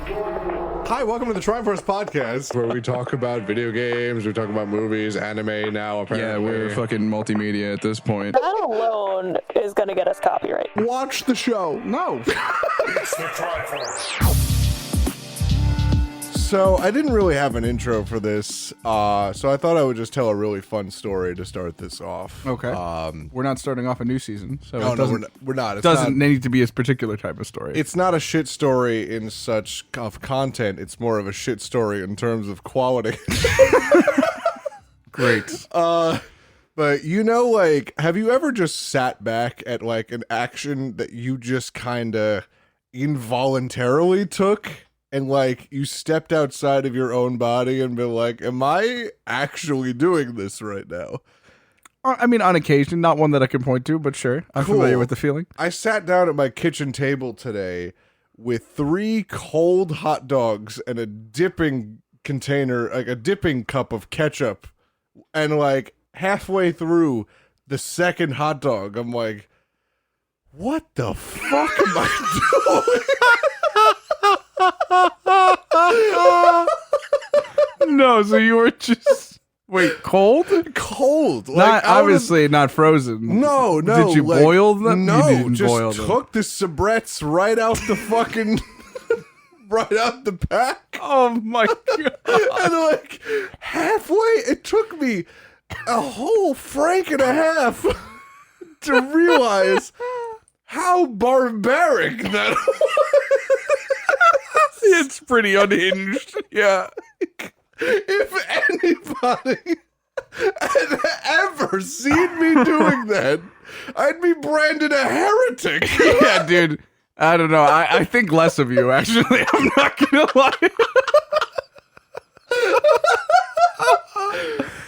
Hi, welcome to the Tryforce podcast, where we talk about video games, we talk about movies, anime now, apparently. Yeah, we're fucking multimedia at this point. That alone is going to get us copyright. Watch the show. No. It's the Tryforce. So, I didn't really have an intro for this, so I thought I would just tell a really fun story to start this off. Okay. We're not starting off a new season, so No, it doesn't, no, we're not. It's doesn't not, need to be a particular type of story. it's not a shit story in such of content, it's more of a shit story in terms of quality. Great. But you know, like, have you ever just sat back at, like, an action that you just kind of involuntarily took? And, like, you stepped outside of your own body and been like, am I actually doing this right now? I mean, on occasion, not one that I can point to, but sure. I'm Cool. familiar with the feeling. I sat down at my kitchen table today with 3 cold hot dogs and a dipping container, like a dipping cup of ketchup. And, like, halfway through the second hot dog, I'm like, what the fuck am I doing? No, so you were just... Wait, cold? Cold. Like, Not out of- obviously not frozen. No. Did you like, boil them? No, You didn't just boil them. took the Sabrettes right out the fucking... right out the pack. Oh my god. And, like, halfway, it took me a whole franc and a half to realize how barbaric that was. It's pretty unhinged. Yeah. If anybody had ever seen me doing that, I'd be branded a heretic. Yeah, dude. I don't know. I think less of you, actually. I'm not gonna lie.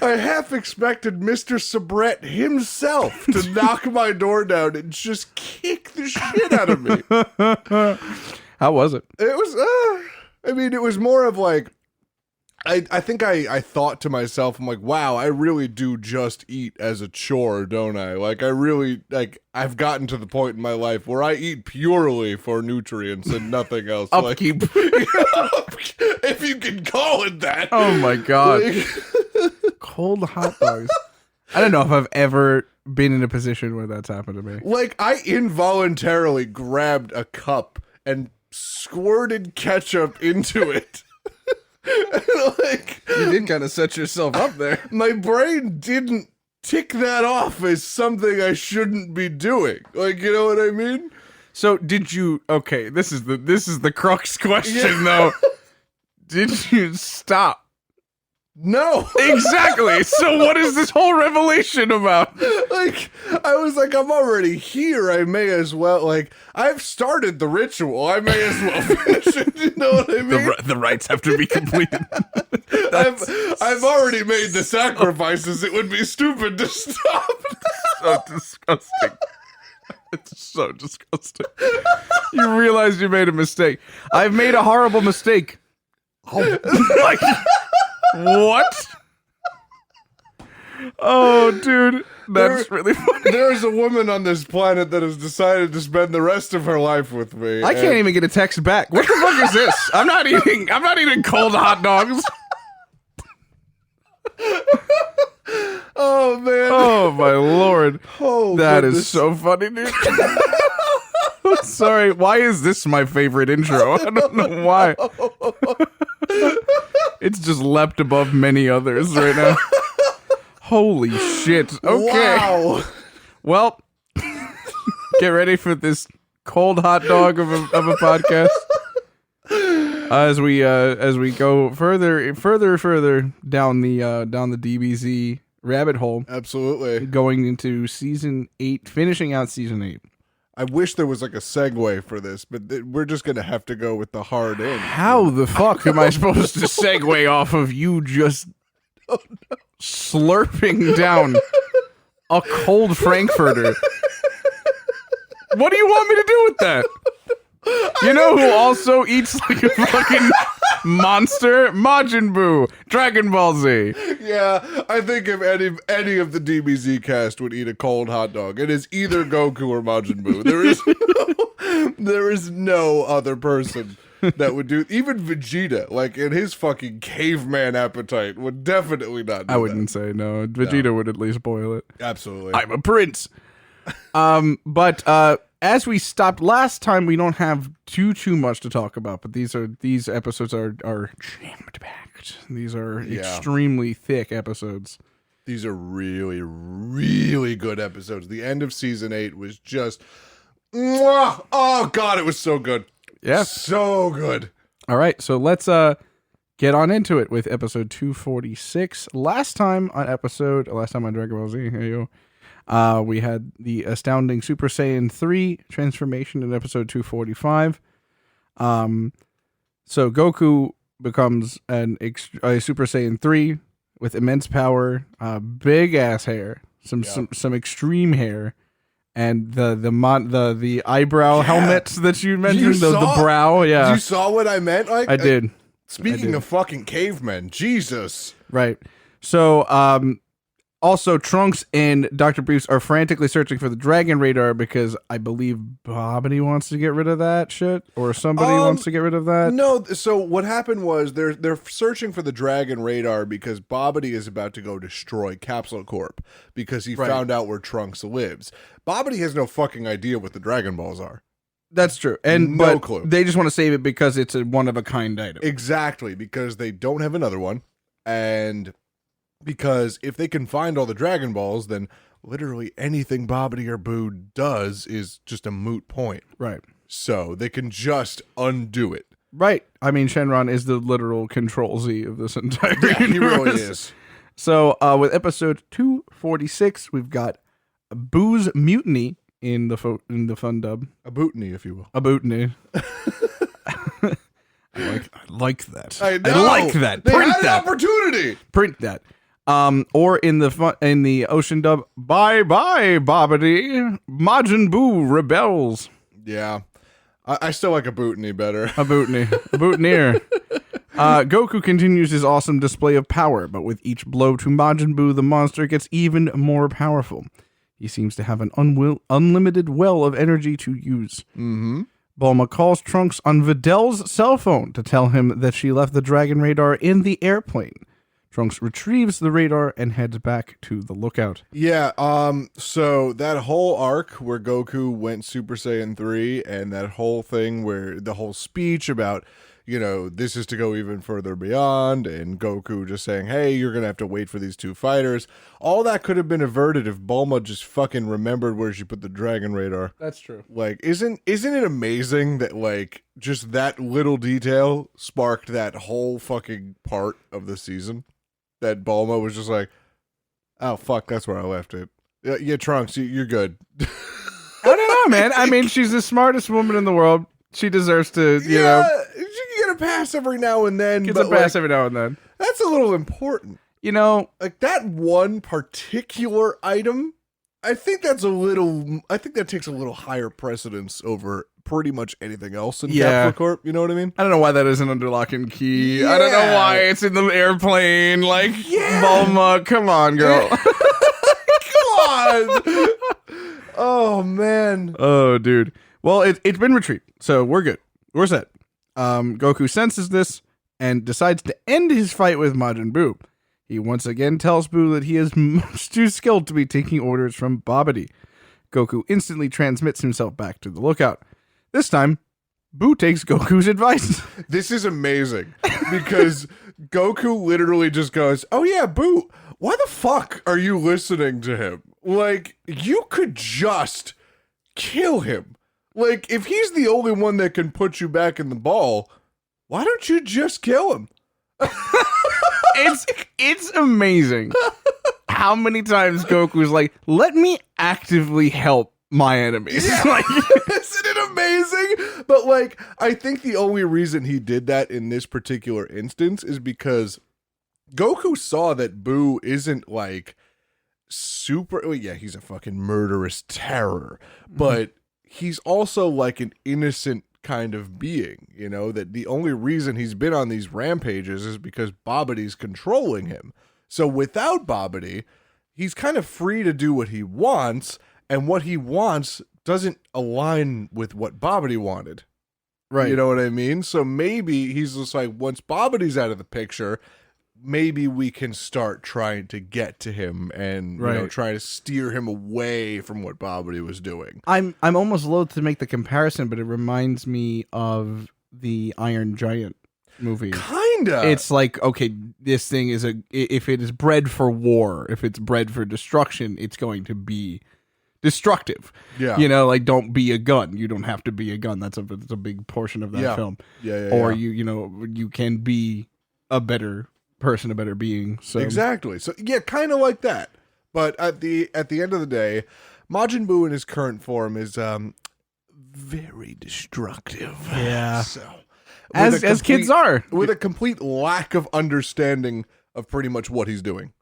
I half expected Mr. Sabrett himself to knock my door down and just kick the shit out of me. How was it? It was, I mean, it was more of like, I think I thought to myself, I'm like, wow, I really do just eat as a chore, don't I? Like, I really, like, I've gotten to the point in my life where I eat purely for nutrients and nothing else. Upkeep. Like, if you can call it that. Oh my god. Like, Cold hot dogs. I don't know if I've ever been in a position where that's happened to me. like, I involuntarily grabbed a cup and squirted ketchup into it. And, like, You did kind of set yourself up there. my brain didn't tick that off as something I shouldn't be doing. Like, you know what I mean? So did you? Okay, this is the crux question though. Did you stop? No. Exactly. So what is this whole revelation about? Like, I was like, I'm already here. I may as well, like, I've started the ritual. I may as well finish it. You know what I mean? The rites have to be completed. I've already made the sacrifices. It would be stupid to stop. So disgusting. It's so disgusting. You realize you made a mistake. I've made a horrible mistake. Oh, like, what? Oh, dude. That's really funny. There's a woman on this planet that has decided to spend the rest of her life with me. I can't even get a text back. What the fuck is this? I'm not eating cold hot dogs. Oh, man. Oh my lord. Oh, That is goodness. so funny, dude. Sorry, why is this my favorite intro? I don't know why. It's just leapt above many others right now. Holy shit. Okay. Wow. Well, get ready for this cold hot dog of a podcast. As we go further down the DBZ rabbit hole, Absolutely. going into season 8, finishing out season 8. I wish there was like a segue for this, but we're just going to have to go with the hard end. How the fuck am I supposed to segue off of you just slurping down a cold Frankfurter? What do you want me to do with that? You know who also eats like a fucking monster? Majin Buu, Dragon Ball Z. Yeah, I think if any of the DBZ cast would eat a cold hot dog, it is either Goku or Majin Buu. There is no other person. that would do. Even Vegeta, like in his fucking caveman appetite, would definitely not do I wouldn't say no. Vegeta would at least boil it. Absolutely. I'm a prince. But as we stopped last time, we don't have too much to talk about. But these episodes are jammed packed. These are extremely thick episodes. These are really, really good episodes. The end of season 8 was just, mwah! Oh god, it was so good. Yeah, so good. All right, so let's get on into it with episode 246. Last time on Dragon Ball Z, here you go. We had the astounding Super Saiyan 3 transformation in episode 245. So Goku becomes a Super Saiyan 3 with immense power, big ass hair, some extreme hair, and the eyebrow helmets that you mentioned, the brow. Yeah, you saw what I meant. Like, I did. Speaking of fucking cavemen, Jesus. Right. So, also Trunks and Dr. Briefs are frantically searching for the Dragon Radar because I believe Bobbity wants to get rid of that shit, or somebody wants to get rid of that. No, so what happened was they're searching for the Dragon Radar because Bobbity is about to go destroy Capsule Corp because he found out where Trunks lives. Bobbity has no fucking idea what the Dragon Balls are. That's true. No clue. They just want to save it because it's a one-of-a-kind item. Exactly, because they don't have another one, and because if they can find all the Dragon Balls, then literally anything Bobbity or Boo does is just a moot point. Right. So they can just undo it. Right. I mean, Shenron is the literal Control Z of this entire universe. He really is. So with episode 246, we've got Boo's Mutiny in the fun dub. A bootany, if you will. A bootany. I like that. I like that. They Print had that. an opportunity. Print that. Or in the ocean dub, bye bye Bobbity, Majin Buu rebels. Yeah, I still like a bootany better. A boutonniere. Goku continues his awesome display of power, but with each blow to Majin Buu, the monster gets even more powerful. He seems to have an unlimited well of energy to use. Mm-hmm. Bulma calls Trunks on Videl's cell phone to tell him that she left the Dragon Radar in the airplane. Trunks retrieves the radar and heads back to the lookout. Yeah, so that whole arc where Goku went Super Saiyan 3 and that whole thing where the whole speech about, you know, this is to go even further beyond, and Goku just saying, hey, you're going to have to wait for these two fighters. All that could have been averted if Bulma just fucking remembered where she put the Dragon Radar. That's true. Like, isn't it amazing that, like, just that little detail sparked that whole fucking part of the season? That Bulma was just like, oh, fuck, that's where I left it. Yeah, Trunks, you're good. I don't know, man. I mean, she's the smartest woman in the world. She deserves to, you know. She can get a pass every now and then. Gets a pass every now and then. That's a little important. You know. Like, that one particular item, I think that takes a little higher precedence over pretty much anything else in Capsule Corp. You know what I mean? I don't know why that isn't under lock and key. Yeah. I don't know why it's in the airplane. Like, Bulma, come on, girl. Come on. Oh, man. Oh, dude. Well, it's been retrieved, so we're good. We're set. Goku senses this and decides to end his fight with Majin Buu. He once again tells Buu that he is much too skilled to be taking orders from Bobbity. Goku instantly transmits himself back to the lookout. This time, Buu takes Goku's advice. This is amazing because Goku literally just goes, oh yeah, Buu, why the fuck are you listening to him? Like, you could just kill him. Like, if he's the only one that can put you back in the ball, why don't you just kill him? It's amazing how many times Goku's like, let me actively help my enemies. Yeah. Like, isn't it amazing? But like, I think the only reason he did that in this particular instance is because Goku saw that Buu isn't like super. Well, yeah, he's a fucking murderous terror, but he's also like an innocent kind of being, you know, that the only reason he's been on these rampages is because Bobbity's controlling him. So without Bobbity, he's kind of free to do what he wants, and what he wants doesn't align with what Bobbity wanted. Right. You know what I mean? So maybe he's just like, once Bobity's out of the picture, maybe we can start trying to get to him and try to steer him away from what Bobity was doing. I'm almost loath to make the comparison, but it reminds me of the Iron Giant movie. Kinda. It's like, okay, this thing is if it is bred for war, if it's bred for destruction, it's going to be destructive. Yeah. You know, like, don't be a gun. You don't have to be a gun. That's a big portion of that film. Yeah. Or you can be a better person, a better being. So exactly. So yeah, kind of like that. But at the end of the day, Majin Buu in his current form is very destructive. Yeah. So as kids are, with a complete lack of understanding of pretty much what he's doing.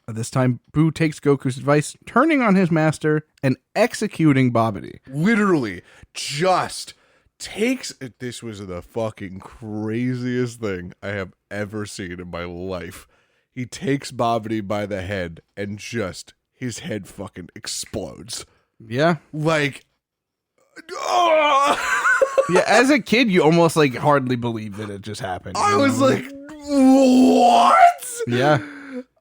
This time, Buu takes Goku's advice, turning on his master and executing Babidi. Literally, just takes... This was the fucking craziest thing I have ever seen in my life. He takes Babidi by the head and just... His head fucking explodes. Yeah. Like... Oh! Yeah, as a kid, you almost, like, hardly believe that it just happened. I was like, what? Yeah.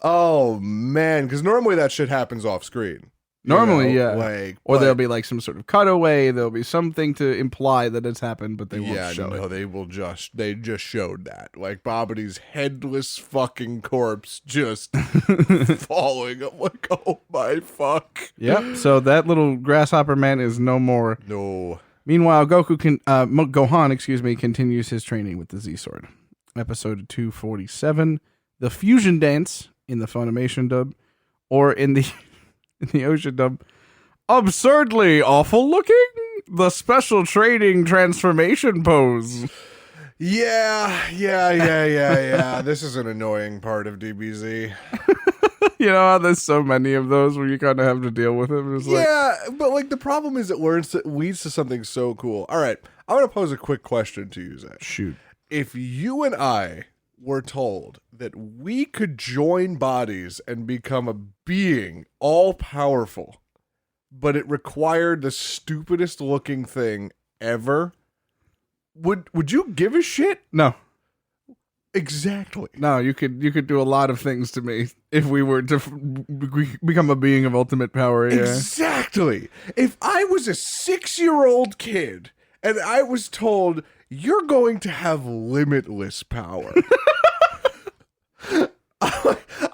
Oh, man. Because normally that shit happens off screen. Normally, yeah. Like, or there'll be, like, some sort of cutaway. There'll be something to imply that it's happened, but they won't show it. They just showed that. Like, Bobity's headless fucking corpse just falling. I'm like, oh my fuck. Yep. So that little grasshopper man is no more. No. Meanwhile, Gohan, continues his training with the Z-Sword. Episode 247, the Fusion Dance in the Funimation dub, or in the Ocean dub, absurdly awful looking, the special training transformation pose. Yeah. This is an annoying part of DBZ. You know how there's so many of those where you kind of have to deal with it. But like the problem is it leads to something so cool. All right, I want to pose a quick question to you, Zach. Shoot. If you and I were told that we could join bodies and become a being all powerful, but it required the stupidest looking thing ever, would you give a shit? No. Exactly. No, you could do a lot of things to me if we were to become a being of ultimate power. Yeah. Exactly. If I was a 6-year-old kid and I was told you're going to have limitless power,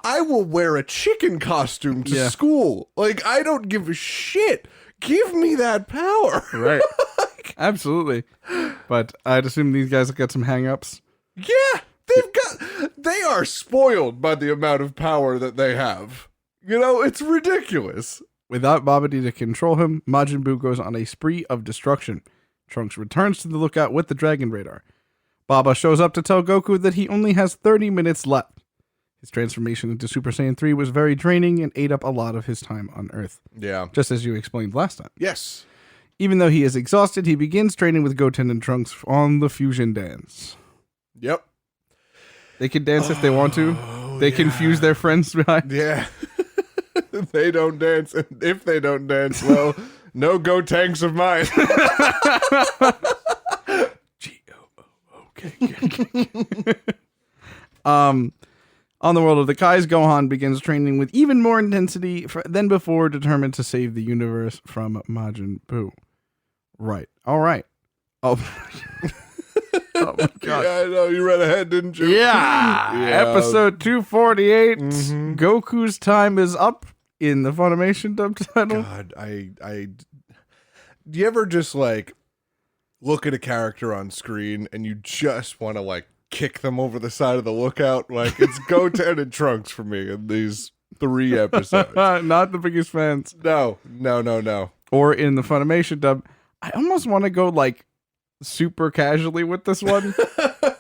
I will wear a chicken costume to school. Like, I don't give a shit. Give me that power. Right. Absolutely. But I'd assume these guys have got some hang-ups. Yeah. They are spoiled by the amount of power that they have. You know, it's ridiculous. Without Babidi to control him, Majin Buu goes on a spree of destruction. Trunks returns to the lookout with the Dragon Radar. Baba shows up to tell Goku that he only has 30 minutes left. His transformation into Super Saiyan 3 was very draining and ate up a lot of his time on Earth. Yeah. Just as you explained last time. Yes. Even though he is exhausted, he begins training with Goten and Trunks on the Fusion Dance. Yep. They can dance if they want to. They can fuse their friends behind. Yeah. They don't dance. And if they don't dance, well, no go tanks of mine. G-O-O-K. On the world of the Kais, Gohan begins training with even more intensity than before, determined to save the universe from Majin Buu. Right. All right. Oh. Oh my god. Yeah, I know. You read ahead, didn't you? Yeah. Episode 248. Mm-hmm. Goku's time is up in the Funimation dub title. God, do you ever just like look at a character on screen and you just want to like kick them over the side of the lookout? Like, it's Goten and Trunks for me in these 3 episodes. Not the biggest fans. No. Or in the Funimation dub, I almost want to go like super casually with this one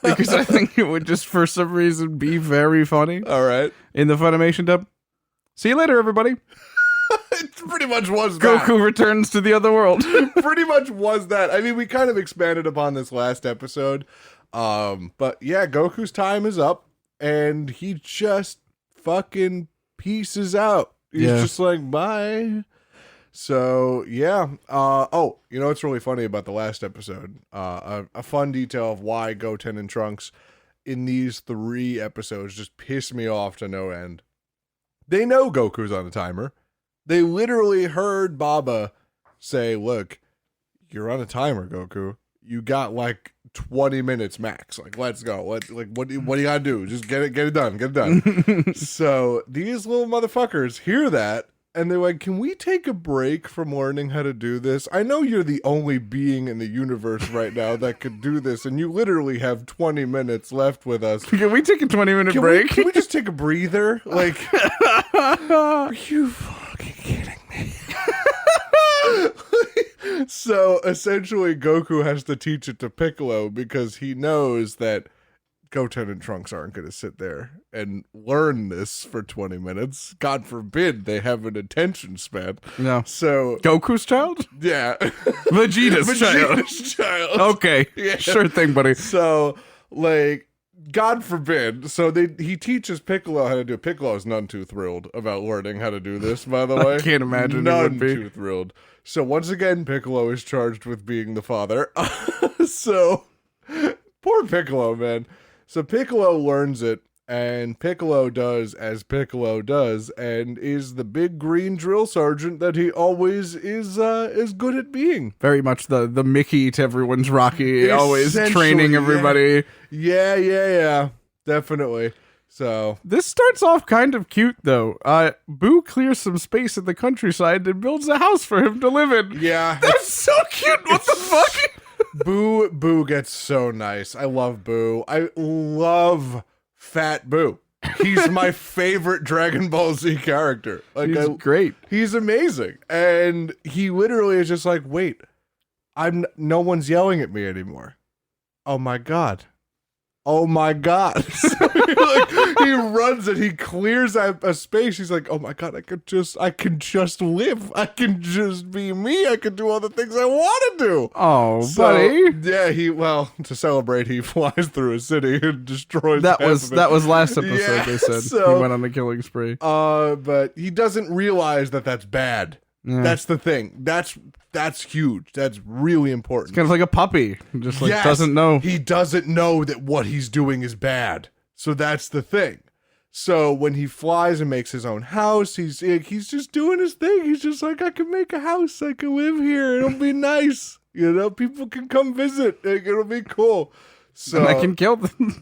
because I think it would just for some reason be very funny. All right. In the Funimation dub, see you later, everybody. It pretty much was that. Goku returns to the other world. Pretty much was that. I mean, we kind of expanded upon this last episode. But yeah, Goku's time is up and he just fucking pieces out. He's just like, bye. So yeah. Oh, you know what's really funny about the last episode? A fun detail of why Goten and Trunks in these 3 episodes just piss me off to no end. They know Goku's on a timer. They literally heard Baba say, "Look, you're on a timer, Goku. You got like 20 minutes max. Like, let's go. What do you gotta do? Just get it done. So these little motherfuckers hear that, and they're like, "Can we take a break from learning how to do this? I know you're the only being in the universe right now that could do this, and you literally have 20 minutes left with us. Can we take a 20-minute break? Can we just take a breather? Like, are you fucking kidding me?" So essentially Goku has to teach it to Piccolo because he knows that Goten and Trunks aren't going to sit there and learn this for 20 minutes. God forbid they have an attention span. No. So Goku's child? yeah. Vegeta's child. Vegeta's child. Okay. Yeah. Sure thing, buddy. So, like, God forbid. So he teaches Piccolo how to do it. Piccolo's none too thrilled about learning how to do this, by the way. I can't imagine he none would be. too thrilled. So once again, Piccolo is charged with being the father. So, poor Piccolo, man. So Piccolo learns it, and Piccolo does as Piccolo does, and is the big green drill sergeant that he always is good at being. Very much the Mickey to everyone's Rocky, always Essentially, training everybody. Yeah. Definitely. So This starts off kind of cute, though. Boo clears some space in the countryside and builds a house for him to live in. yeah, That's so cute. What the fuck? Boo gets so nice. I love Boo. I love Fat Boo. He's my favorite Dragon Ball Z character. Like, He's great. He's amazing. And he literally is just like, wait, no one's yelling at me anymore. Oh my God. So, he runs and he clears out a space. He's like, oh my God, I can just live. I can just be me. I can do all the things I want to do. Oh, So, buddy. yeah, to celebrate, he flies through a city and destroys That half was of it. that was last episode. Yeah, They said so- he went on a killing spree. But he doesn't realize that that's bad. Yeah. That's the thing. That's huge. That's really important. Kind of like a puppy, just like Yes, doesn't know. He doesn't know that what he's doing is bad. So that's the thing. So when he flies and makes his own house, he's just doing his thing. He's just like, I can make a house. I can live here. It'll be nice. You know, people can come visit. Like, it'll be cool. So And I can kill them.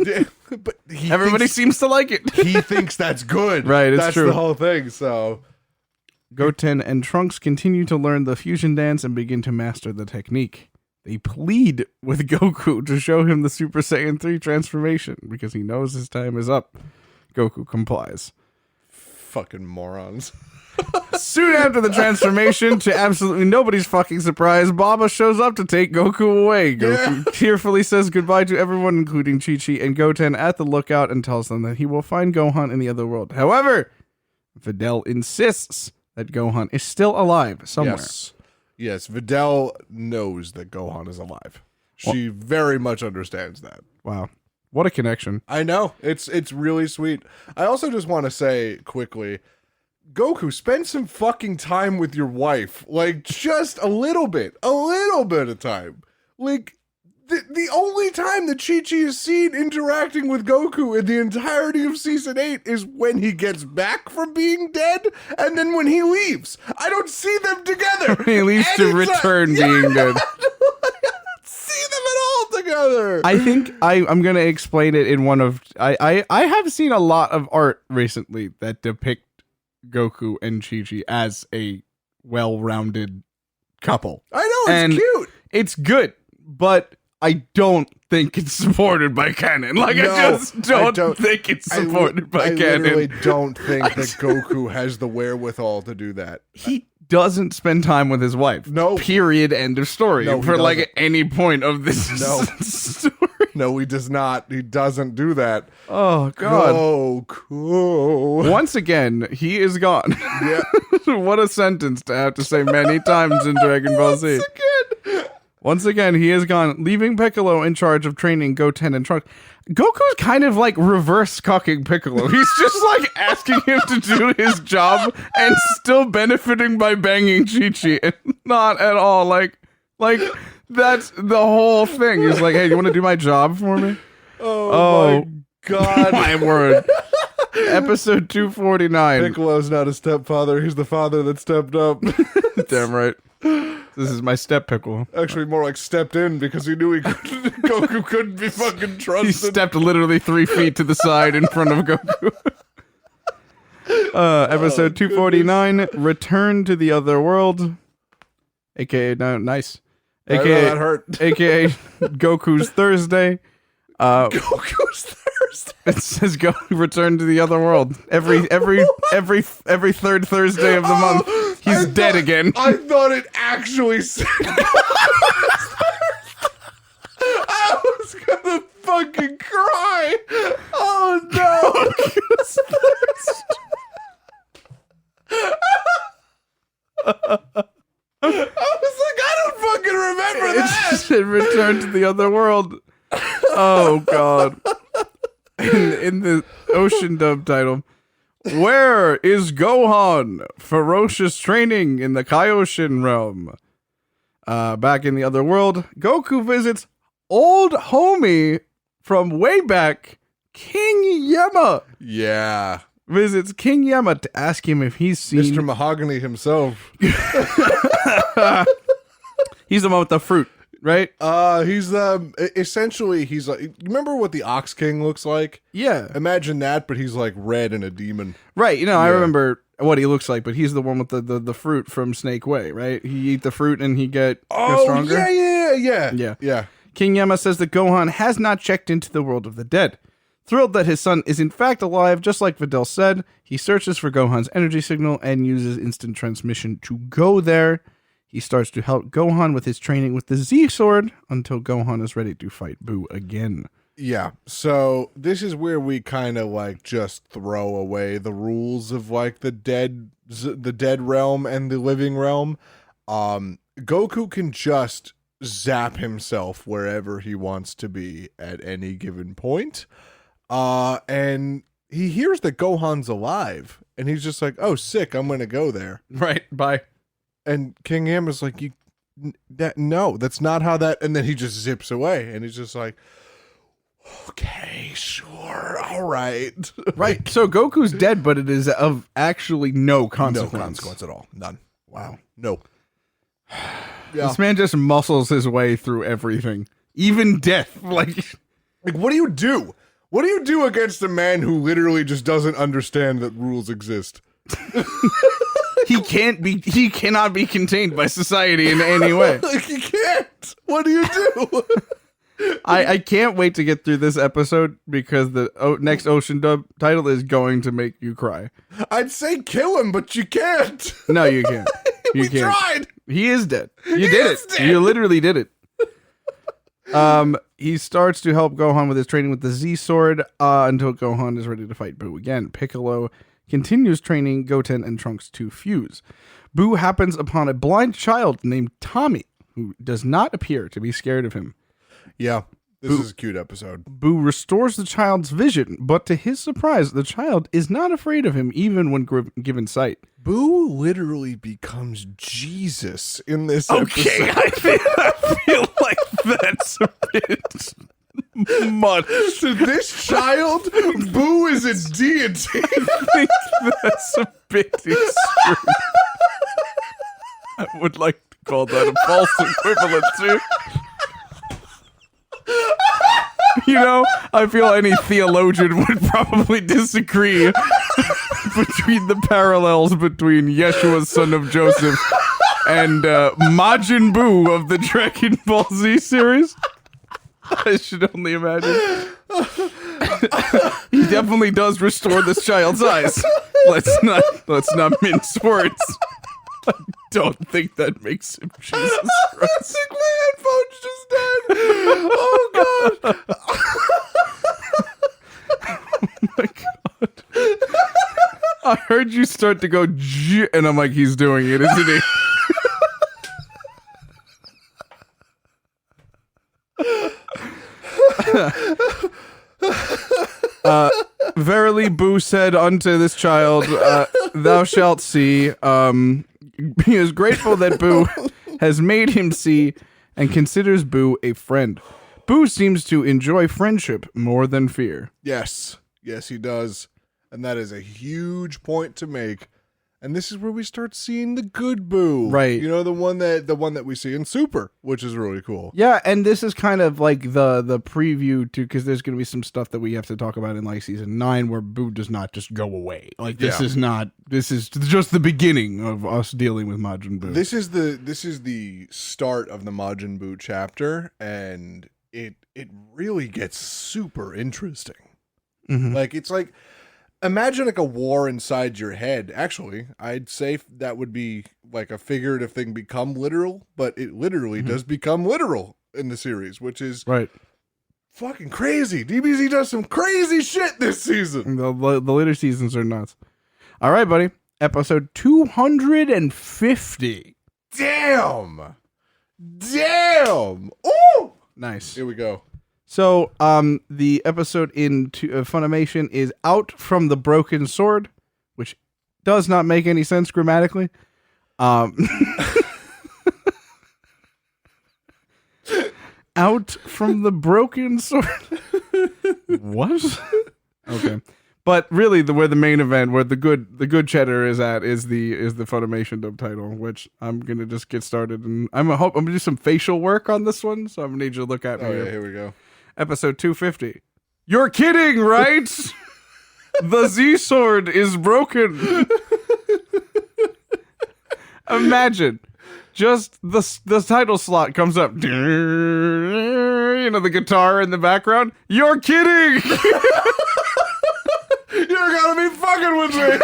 but Everybody seems to like it. he thinks that's good. Right, it's that's true. the whole thing. So Goten and Trunks continue to learn the fusion dance and begin to master the technique. They plead with Goku to show him the Super Saiyan 3 transformation because he knows his time is up. Goku complies. fucking morons. Soon after the transformation, to absolutely nobody's fucking surprise, Baba shows up to take Goku away. Goku tearfully says goodbye to everyone, including Chi-Chi and Goten, at the lookout and tells them that he will find Gohan in the other world. However, Videl insists that Gohan is still alive somewhere. Yes, Videl knows that Gohan is alive. She very much understands that. Wow. What a connection. I know. It's really sweet. I also just want to say quickly, Goku, spend some fucking time with your wife. Like, just a little bit of time. Like, the only time that Chi-Chi is seen interacting with Goku in the entirety of Season 8 is when he gets back from being dead, and then when he leaves. I don't see them together. He leaves to anytime. return being dead. I don't see them at all together. I think I'm going to explain it in one of... I have seen a lot of art recently that depict Goku and Chi-Chi as a well-rounded couple. I know, it's And cute. It's good, but I don't think it's supported by canon. Like, No, I just don't, don't. think it's supported by I literally canon. don't think that Goku has the wherewithal to do that. He doesn't spend time with his wife. No. Period. End of story. No, he for like doesn't. any point of this No. story. No, he does not. He doesn't do that. Oh, God. Goku. Once again, he is gone. Yeah. What a sentence to have to say many times in Dragon Ball Z. Once again. Once again, he is gone, leaving Piccolo in charge of training Goten and Trunks. Goku's kind of like reverse cucking Piccolo. He's just like asking him to do his job and still benefiting by banging Chi-Chi. And not at all like that's the whole thing. He's like, hey, you want to do my job for me? Oh my God. My word. Episode 249. Piccolo's not a stepfather. He's the father that stepped up. Damn right. This is my step Piccolo. Actually, more like stepped in because he knew Goku couldn't be fucking trusted. He stepped literally 3 feet to the side in front of Goku. Episode 249, Return to the Other World. AKA, no, nice. AKA, that hurt. AKA Goku's Thursday. Goku's Thursday. It says go return to the other world. Every third Thursday of the month. He's dead again. I thought it actually said I was gonna fucking cry. Oh no. I was like, I don't fucking remember that. It said return to the other world. Oh god. In the ocean dub title, where is Gohan? Ferocious training in the Kaioshin realm. Back in the other world, Goku visits old homie from way back, King Yama. Yeah. Visits King Yama to ask him if he's seen Mr. Mahogany himself. He's the one with the fruit, right? He's essentially he's like, remember what the Ox King looks like? Yeah. Imagine that, but he's like red and a demon. Right, you know, I Yeah. remember what he looks like, but he's the one with the fruit from Snake Way, right? He eat the fruit and he get stronger. Yeah. King Yama says that Gohan has not checked into the world of the dead. Thrilled that his son is in fact alive, just like Videl said, he searches for Gohan's energy signal and uses instant transmission to go there. He starts to help Gohan with his training with the Z-Sword until Gohan is ready to fight Buu again. Yeah. So this is where we kind of like just throw away the rules of like the dead realm and the living realm. Goku can just zap himself wherever he wants to be at any given point. And he hears that Gohan's alive and he's just like, oh, sick, I'm going to go there. Right, bye. And King Yama's like, no, that's not how that, and then he just zips away and he's just like, okay, sure, all right. Right, so Goku's dead, but it is of actually no consequence. No consequence at all. None. Wow. No. Yeah. This man just muscles his way through everything. Even death. Like, what do you do? What do you do against a man who literally just doesn't understand that rules exist? he cannot be contained by society in any way. Like, he can't. What do you do? I can't wait to get through this episode because the next Ocean Dub title is going to make you cry. I'd say kill him, but you can't. No, you can't. You We can't. tried. He is dead. You He did is it. dead. You literally did it. He starts to help Gohan with his training with the Z-Sword until Gohan is ready to fight Buu again. Piccolo continues training Goten and Trunks to fuse. Buu happens upon a blind child named Tommy, who does not appear to be scared of him. Yeah, this is a cute episode. Buu restores the child's vision, but to his surprise, the child is not afraid of him even when given sight. Boo literally becomes Jesus in this Okay, episode. I feel like that's a bit much. To this child, Boo is a deity. I think that's a bit extreme. I would like to call that a false equivalency. You know, I feel any theologian would probably disagree between the parallels between Yeshua, son of Joseph, and Majin Buu of the Dragon Ball Z series. I should only imagine. He definitely does restore this child's eyes. Let's not mince words. I don't think that makes him Jesus I Christ. think my headphones just died. Oh god. Oh my god. I heard you start to go and I'm like, he's doing it, isn't he? Verily, Boo said unto this child, thou shalt see. He is grateful that Boo has made him see and considers Boo a friend. Boo seems to enjoy friendship more than fear. Yes, he does. And that is a huge point to make. And this is where we start seeing the good Boo. Right. You know, the one that we see in Super, which is really cool. Yeah, and this is kind of like the preview to, because there's going to be some stuff that we have to talk about in like season 9 where Boo does not just go away. Like this is just the beginning of us dealing with Majin Buu. This is the start of the Majin Buu chapter, and it really gets super interesting. Mhm. Like it's like, imagine like a war inside your head. Actually, I'd say that would be like a figurative thing become literal, but it literally does become literal in the series, which is Right. fucking crazy. DBZ does some crazy shit this season. The later seasons are nuts. All right, buddy. Episode 250. Damn. Ooh. Nice. Here we go. So, the episode in Funimation is Out from the Broken Sword, which does not make any sense grammatically. Out from the Broken Sword. What? Okay. But really, where the main event, where the good cheddar is at, is the Funimation dub title, which I'm gonna just get started, and I'm gonna do some facial work on this one, so I'm gonna need you to look at me. Oh yeah, here we go. Episode 250. You're kidding, right? The Z sword is broken. Imagine, just the title slot comes up. You know, the guitar in the background. You're kidding. You're gonna be fucking with me.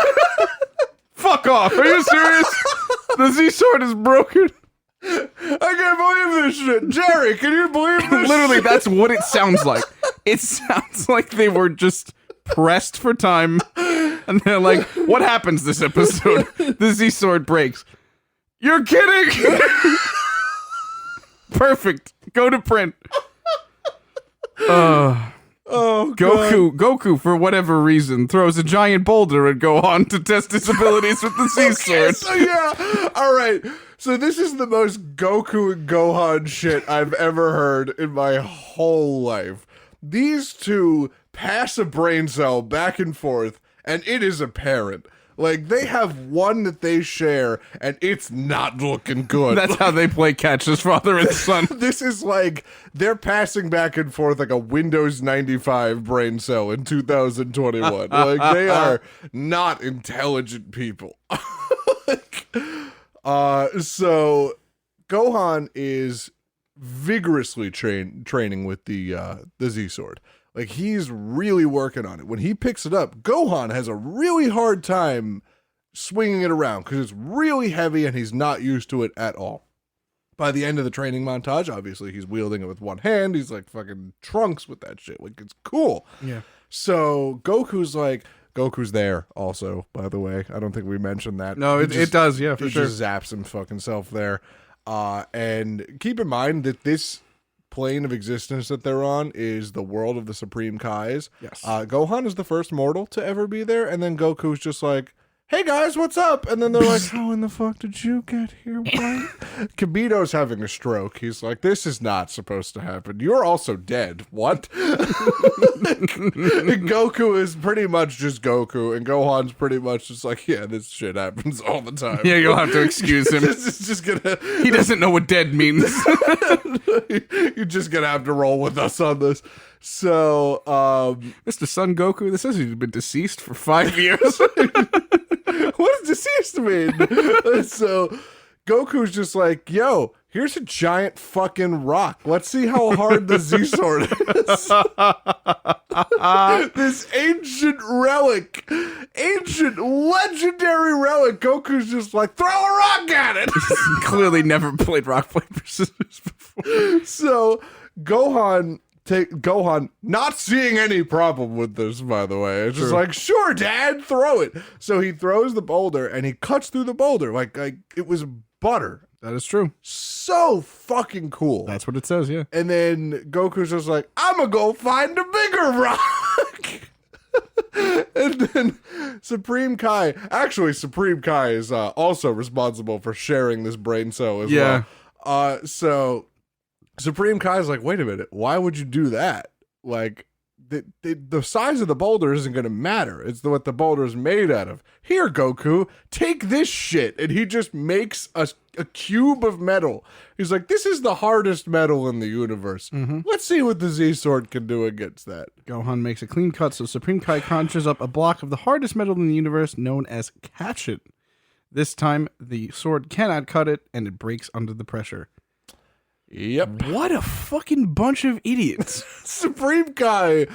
Fuck off. Are you serious? The Z sword is broken. I can't believe this shit. Jerry, can you believe this? Literally, that's what it sounds like. It sounds like they were just pressed for time. And they're like, what happens this episode? The Z sword breaks. You're kidding. Perfect. Go to print. Oh, God. Goku, for whatever reason, throws a giant boulder at Gohan to test his abilities with the Z sword. So yeah, all right. So this is the most Goku and Gohan shit I've ever heard in my whole life. These two pass a brain cell back and forth, and it is apparent. Like, they have one that they share, and it's not looking good. That's how they play catch as father and son. This is like, they're passing back and forth like a Windows 95 brain cell in 2021. Like, they are not intelligent people. So Gohan is vigorously training with the Z sword. Like, he's really working on it. When he picks it up, Gohan has a really hard time swinging it around because it's really heavy and he's not used to it at all. By the end of the training montage, obviously he's wielding it with one hand. He's like fucking Trunks with that shit. Like, it's cool. Yeah. So Goku's there also, by the way. I don't think we mentioned that. No, it does, yeah, for he sure. just zaps him fucking self there. And keep in mind that this plane of existence that they're on is the world of the Supreme Kais. Yes. Gohan is the first mortal to ever be there, and then Goku's just like, hey guys, what's up? And then they're like, how in the fuck did you get here? What? Kibito's having a stroke. He's like, this is not supposed to happen. You're also dead. What? Goku is pretty much just Goku, and Gohan's pretty much just like, yeah, this shit happens all the time. Yeah, you'll have to excuse him. just gonna. He doesn't know what dead means. You're just gonna have to roll with us on this. So, Mr. Son Goku, this says he's been deceased for 5 years. what does deceased mean? So Goku's just like, yo, here's a giant fucking rock. Let's see how hard the Z sword is. This ancient relic, ancient legendary relic. Goku's just like, throw a rock at it. He's clearly never played rock, paper, scissors before. So Gohan not seeing any problem with this, by the way. It's just like, sure, Dad, throw it. So he throws the boulder and he cuts through the boulder like it was butter. That is true. So fucking cool. That's what it says, yeah. And then Goku's just like, I'm gonna go find a bigger rock. And then Supreme Kai is also responsible for sharing this brain cell as well. So Supreme Kai is like, wait a minute, why would you do that? Like, the size of the boulder isn't going to matter. It's what the boulder is made out of. Here, Goku, take this shit. And he just makes a cube of metal. He's like, this is the hardest metal in the universe. Let's see what the Z-Sword can do against that. Gohan makes a clean cut, so Supreme Kai conjures up a block of the hardest metal in the universe known as Katchin. This time, the sword cannot cut it, and it breaks under the pressure. Yep. What a fucking bunch of idiots. Supreme Kai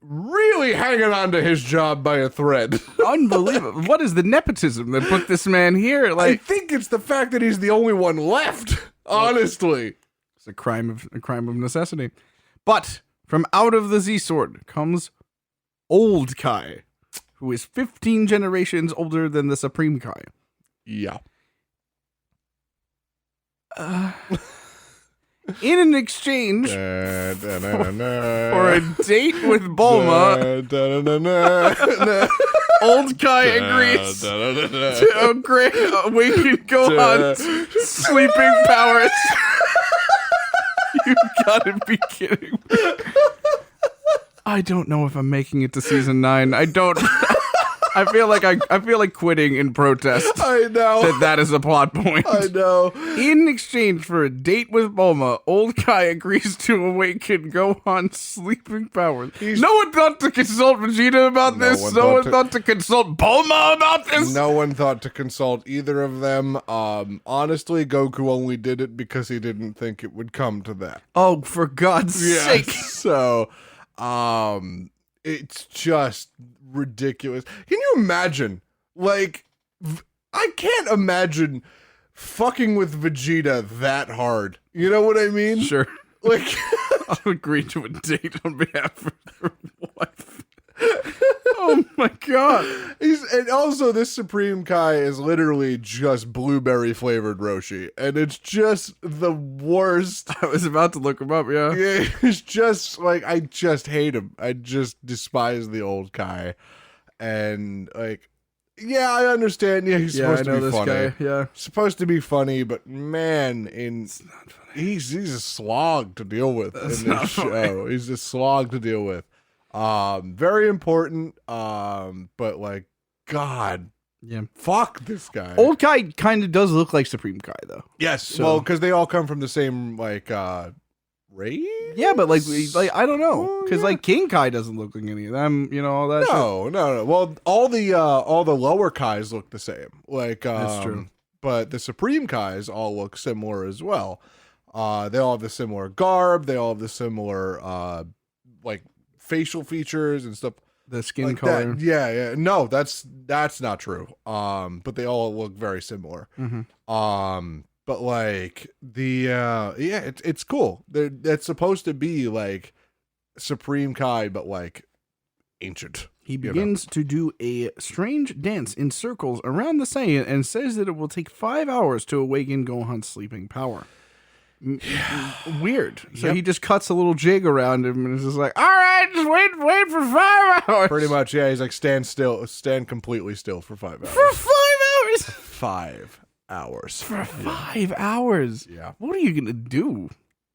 really hanging on to his job by a thread. Unbelievable. What is the nepotism that put this man here? I Like, think it's the fact that he's the only one left, honestly. it's a crime of necessity. But from out of the Z-Sword comes Old Kai, who is 15 generations older than the Supreme Kai. Yeah. In an exchange for a date with Bulma, Old Kai agrees to awaken Gohan's sleeping powers. You gotta be kidding me. I don't know if I'm making it to season 9. I don't. I feel like quitting in protest. I know. That is a plot point. I know. In exchange for a date with Bulma, Old Kai agrees to awaken Gohan's sleeping powers. No one thought to consult Vegeta about this. No one thought to consult Bulma about this. No one thought to consult either of them. Honestly, Goku only did it because he didn't think it would come to that. Oh, for God's sake. So, it's just ridiculous. Can you imagine? Like, I can't imagine fucking with Vegeta that hard. You know what I mean? Sure. Like, I'll agree to a date on behalf of her wife. Oh my God. And also this Supreme Kai is literally just blueberry flavored Roshi, and it's just the worst. I was about to look him up, yeah. Yeah, it's just like, I just hate him. I just despise the Old Kai. And like, yeah, I understand. Yeah, he's supposed to be funny. Guy, yeah. Supposed to be funny, but man, it's not funny. He's a slog to deal with in this show. He's a slog to deal with. Very important, but like, God, yeah, fuck this guy. Old Kai kind of does look like Supreme Kai, though. Yes, So- well, because they all come from the same like race. Yeah, but like I don't know, because like King Kai doesn't look like any of them. You know all that. No. Well, all the lower Kais look the same. Like, That's true. But the Supreme Kais all look similar as well. They all have the similar garb. They all have the similar like facial features and stuff. The skin like color. that. Yeah. No, that's not true. But they all look very similar. Mm-hmm. But like it's cool. That's supposed to be like Supreme Kai, but like ancient. He begins to do a strange dance in circles around the Saiyan and says that it will take 5 hours to awaken Gohan's sleeping power. Weird. So he just cuts a little jig around him and is just like, all right, just wait for 5 hours. Pretty much, yeah. He's like, stand completely still for 5 hours. For 5 hours? 5 hours. For 5 hours? Yeah. What are you going to do?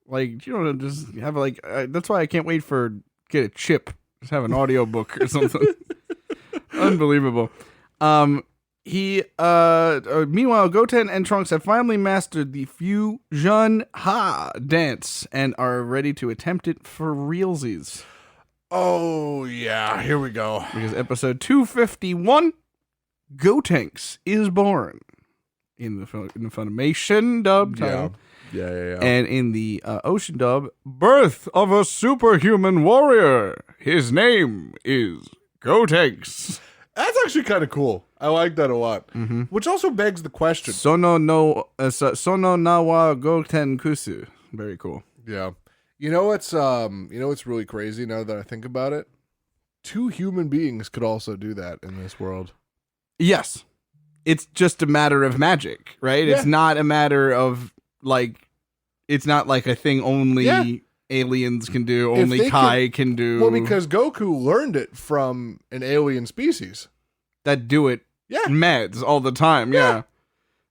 Like, you know, just have like, that's why I can't wait for, get a chip. Just have an audiobook or something. Unbelievable. Meanwhile, Goten and Trunks have finally mastered the Fusion Ha dance and are ready to attempt it for realsies. Oh, yeah. Here we go. Because episode 251, Gotenks is born in the Funimation dub title. Yeah. And in the Ocean dub, Birth of a Superhuman Warrior. His name is Gotenks. That's actually kind of cool. I like that a lot. Mm-hmm. Which also begs the question. Sono nawa Goten Kusu. Very cool. Yeah. You know what's really crazy now that I think about it? 2 human beings could also do that in this world. Yes. it's just a matter of magic, right? Yeah. It's not a matter of like, it's not like a thing only aliens can do, only they Kai can do. Well, because Goku learned it from an alien species. that do it Yeah. meds all the time. Yeah.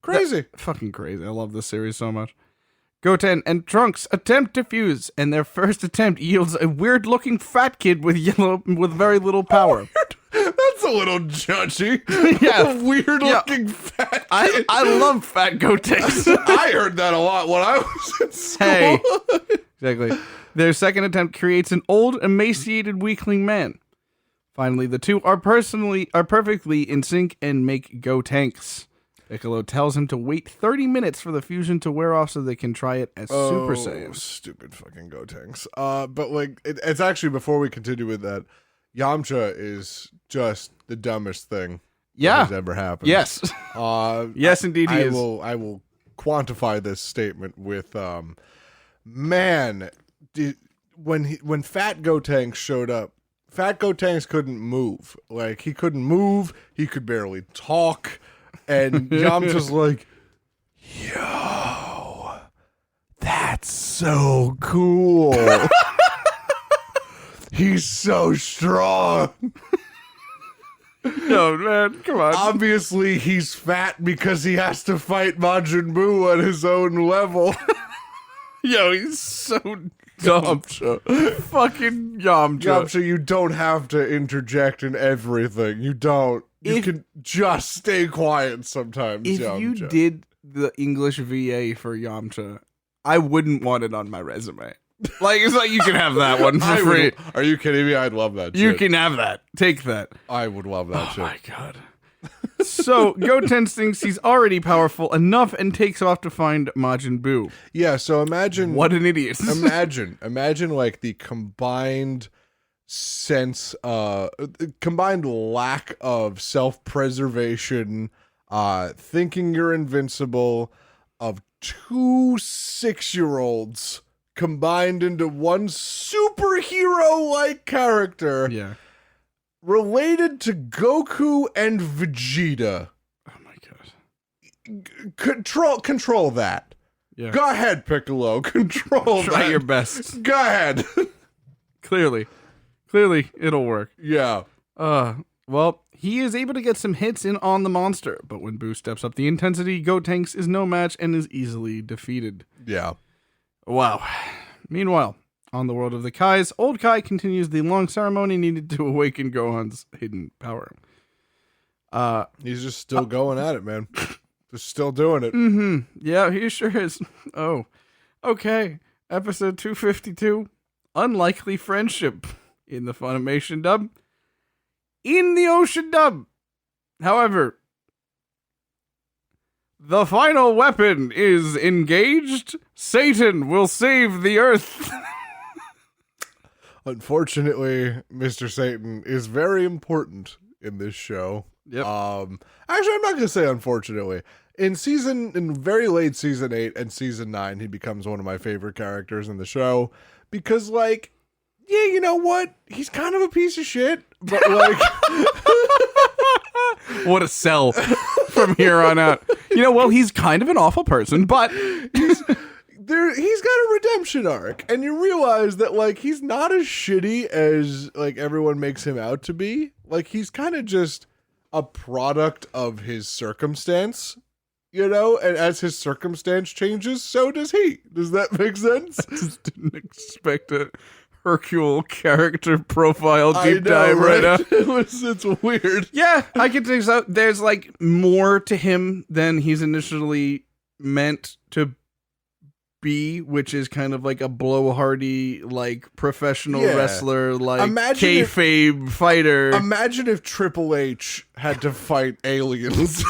Crazy. Fucking crazy. I love this series so much. Goten and Trunks attempt to fuse, and their first attempt yields a weird-looking fat kid with very little power. That's a little judgy. Yeah. Weird-looking fat I kid. love fat Gotenks. I heard that a lot when I was in school. Hey. Exactly. Their second attempt creates an old, emaciated weakling man. Finally, the two are perfectly in sync and make Gotenks. Piccolo tells him to wait 30 minutes for the fusion to wear off so they can try it as Super Saiyans. Stupid fucking Gotenks. But like, it's actually, before we continue with that, Yamcha is just the dumbest thing that has ever happened. Yes. Yes, indeed he is. I will quantify this statement with, when Fat Gotenks showed up, Fat Gotenks couldn't move. Like, he couldn't move. He could barely talk. And Yamcha's like, yo, that's so cool. He's so strong. No, man, come on. Obviously, he's fat because he has to fight Majin Buu at his own level. Yo, he's so dumb. Yamcha. Fucking Yamcha. Yamcha, you don't have to interject in everything. You don't. You can just stay quiet sometimes, If Yamcha. you did the English VA for Yamcha, I wouldn't want it on my resume. Like, it's like, you can have that one for free. Are you kidding me? I'd love that shit. You can have that. Take that. I would love that shit. Oh my god. So, Goten thinks he's already powerful enough and takes off to find Majin Buu. Yeah, so imagine... What an idiot. Imagine like the combined combined lack of self-preservation, thinking you're invincible, of 2 6-year-olds combined into one superhero-like character. Yeah. Related to Goku and Vegeta. Oh my god. Control that. Yeah. Go ahead, Piccolo. Control Try that. your best. Go ahead. Clearly, it'll work. Yeah. Well, he is able to get some hits in on the monster, but when Boo steps up the intensity, Gotenks is no match and is easily defeated. Yeah. Wow. Meanwhile, on the world of the Kais, old Kai continues the long ceremony needed to awaken Gohan's hidden power. He's just still going at it, man. Just still doing it. Mm-hmm. Yeah, he sure is. Oh. Okay. Episode 252. Unlikely Friendship. In the Funimation dub. In the Ocean dub. However, the final weapon is engaged. Satan will save the Earth. Unfortunately, Mr. Satan is very important in this show. Yep. Actually, I'm not gonna say unfortunately. In very late season 8 and season 9, he becomes one of my favorite characters in the show because, like, yeah, you know what? He's kind of a piece of shit, but like, What a sell from here on out. You know, well, he's kind of an awful person, but he's got a redemption arc, and you realize that, like, he's not as shitty as, like, everyone makes him out to be. Like, he's kind of just a product of his circumstance, you know? And as his circumstance changes, so does he. Does that make sense? I just didn't expect a Hercule character profile deep dive right now. It's weird. Yeah, I can think so. There's, like, more to him than he's initially meant to be, which is kind of like a blowhardy, like, professional wrestler, like, kayfabe fighter. Imagine if Triple H had to fight aliens.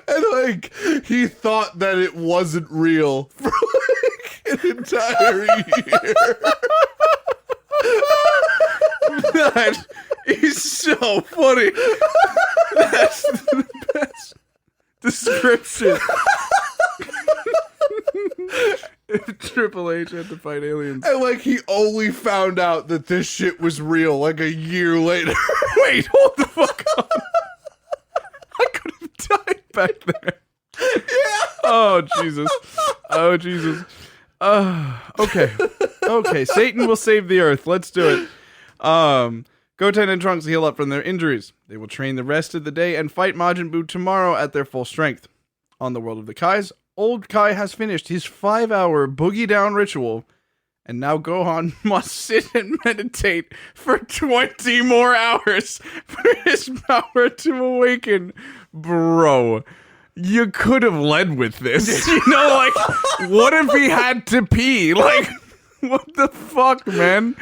And, like, he thought that it wasn't real for, like, an entire year. That is so funny. That's the best description. If Triple age had to fight aliens. And like he only found out that this shit was real like a year later. Wait, hold the fuck on. I could have died back there. Yeah. Oh, Jesus. Oh, Jesus. Okay. Okay, Satan will save the Earth. Let's do it. Goten and Trunks heal up from their injuries. They will train the rest of the day and fight Majin Buu tomorrow at their full strength. On the world of the Kais, old Kai has finished his 5-hour boogie down ritual, and now Gohan must sit and meditate for 20 more hours for his power to awaken. Bro, you could have led with this. You know, like, what if he had to pee? Like, what the fuck, man?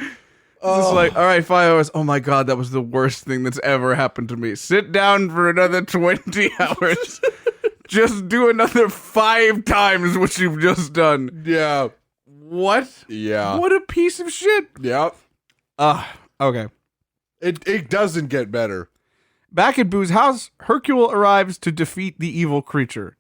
It's like, all right, 5 hours. Oh my God, that was the worst thing that's ever happened to me. Sit down for another 20 hours. Just do another 5 times what you've just done. Yeah. What? Yeah. What a piece of shit. Yep. Okay. It doesn't get better. Back at Boo's house, Hercule arrives to defeat the evil creature.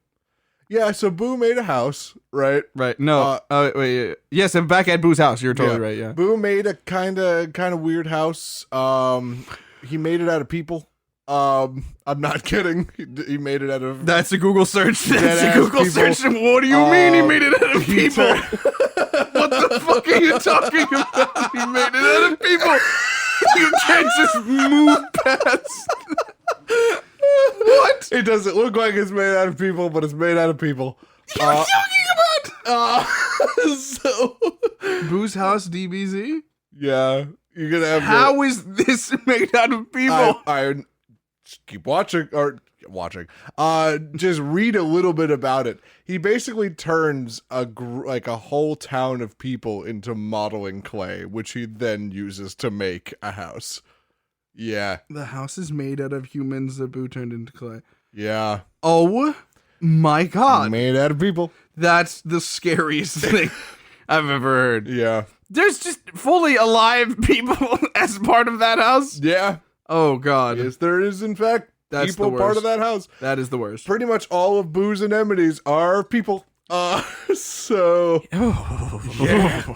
Yeah, so Boo made a house, right? Right. No. Wait. Yes, I'm back at Boo's house. You're totally right. Yeah. Boo made a kind of weird house. He made it out of people. I'm not kidding. He made it out of. That's a Google search. That's Deadass a Google people. search. What do you mean he made it out of people? What the fuck are you talking about? He made it out of people. You can't just move past. What? It doesn't look like it's made out of people, but it's made out of people. What are you talking about? So Boo's house DBZ? yeah, you're gonna have. How is this made out of people? I keep watching or watching. Just read a little bit about it. He basically turns like a whole town of people into modeling clay, which he then uses to make a house. Yeah, The house is made out of humans that Boo turned into clay. yeah. Oh my God. Made out of people. That's the scariest thing I've ever heard. Yeah, There's just fully alive people as part of that house? yeah. Oh God. Yes, there is in fact That's people the part worst. of that house. That is the worst. Pretty much all of Boo's anemones are people. So yeah.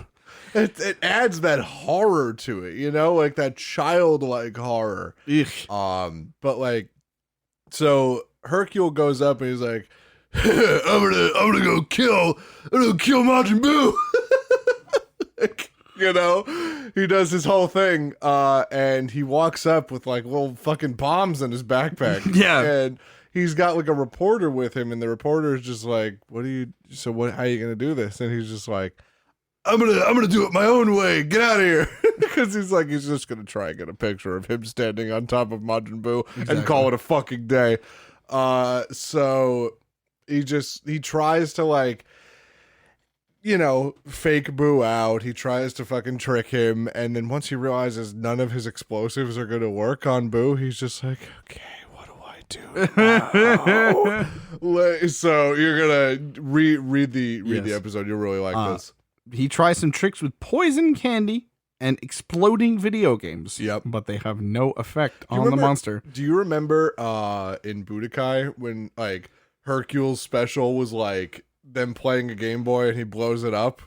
It adds that horror to it, you know, like that childlike horror. But like, so Hercule goes up and he's like, I'm gonna go kill Majin Buu. You know, he does his whole thing, and he walks up with like little fucking bombs in his backpack. Yeah. And he's got like a reporter with him, and the reporter is just like, how are you gonna do this? And he's just like, I'm gonna do it my own way. Get out of here. Because he's just gonna try and get a picture of him standing on top of Majin Buu and call it a fucking day. So he tries to like, you know, fake Boo out. He tries to fucking trick him, and then once he realizes none of his explosives are gonna work on Boo, he's just like, okay, what do I do now? So you're gonna read the episode. You'll really like this. He tries some tricks with poison candy and exploding video games. Yep. But they have no effect on the remember- monster. Do you remember in Budokai when like Hercule's special was like them playing a Game Boy and he blows it up?